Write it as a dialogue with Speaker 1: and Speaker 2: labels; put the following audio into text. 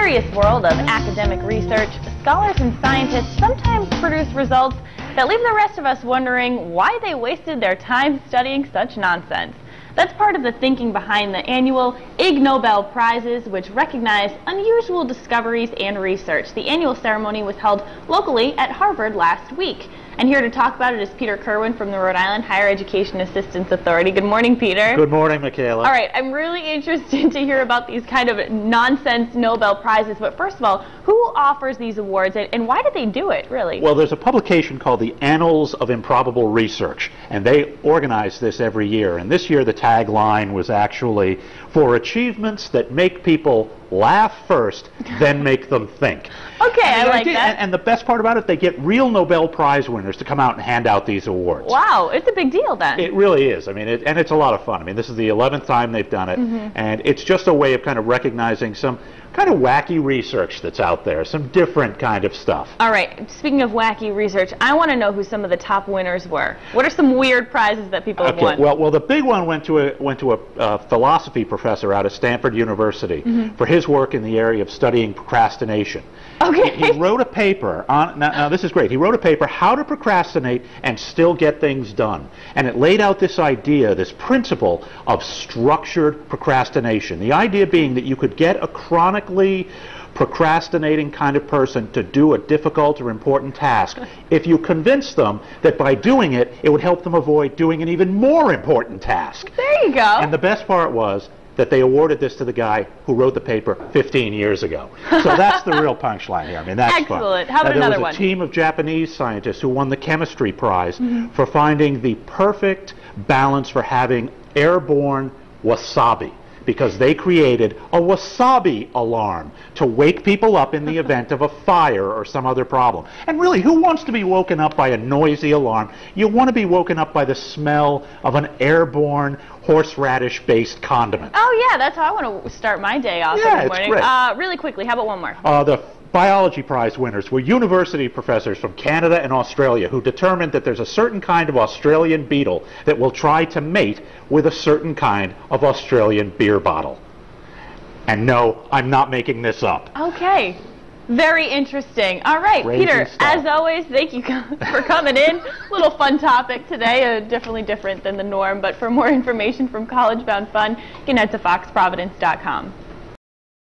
Speaker 1: mysterious world of academic research, scholars and scientists sometimes produce results that leave the rest of us wondering why they wasted their time studying such nonsense. That's part of the thinking behind the annual Ig Nobel Prizes, which recognize unusual discoveries and research. The annual ceremony was held locally at Harvard last week. And here to talk about it is Peter Kerwin from the Rhode Island Higher Education Assistance Authority. Good morning, Peter.
Speaker 2: Good morning, Michaela.
Speaker 1: All right, I'm really interested to hear about these kind of nonsense Nobel Prizes. But first of all, who offers these awards and why do they do it, really?
Speaker 2: Well, there's a publication called the Annals of Improbable Research, and they organize this every year. And this year the tagline was actually, "For achievements that make people laugh first, then make them think."
Speaker 1: Okay, I like that.
Speaker 2: And the best part about it, they get real Nobel Prize winners to come out and hand out these awards.
Speaker 1: Wow, it's a big deal then.
Speaker 2: It really is. I mean, and it's a lot of fun. I mean, this is the 11th time they've done it, and it's just a way of kind of recognizing some kind of wacky research that's out there, some different kind of stuff.
Speaker 1: All right, speaking of wacky research, I want to know who some of the top winners were. What are some weird prizes that people have won?
Speaker 2: Well, the big one went to a philosophy professor out of Stanford University for his work in the area of studying procrastination.
Speaker 1: Okay.
Speaker 2: He wrote a paper on, now this is great, he wrote a paper, How to Procrastinate and Still Get Things Done. And it laid out this idea, this principle of structured procrastination. The idea being that you could get a chronically procrastinating kind of person to do a difficult or important task if you convince them that by doing it, it would help them avoid doing an even more important task.
Speaker 1: There you go.
Speaker 2: And the best part was that they awarded this to the guy who wrote the paper 15 years ago. So that's the real punchline here. I mean, that's
Speaker 1: excellent.
Speaker 2: fun.
Speaker 1: How about another
Speaker 2: one? There was a team of Japanese scientists who won the chemistry prize for finding the perfect balance for having airborne wasabi, because they created a wasabi alarm to wake people up in the event of a fire or some other problem. And really, who wants to be woken up by a noisy alarm? You want to be woken up by the smell of an airborne horseradish-based condiment.
Speaker 1: Oh yeah, that's how I want to start my day off every morning.
Speaker 2: It's great.
Speaker 1: Really quickly, how about one more?
Speaker 2: The biology prize winners were university professors from Canada and Australia who determined that there's a certain kind of Australian beetle that will try to mate with a certain kind of Australian beer bottle. And no, I'm not making this up.
Speaker 1: Okay. Very interesting. All right,
Speaker 2: Crazy
Speaker 1: Peter,
Speaker 2: stuff.
Speaker 1: as always, thank you for coming in. Little fun topic today, definitely different than the norm, but for more information from College Bound Fun, you can head to foxprovidence.com.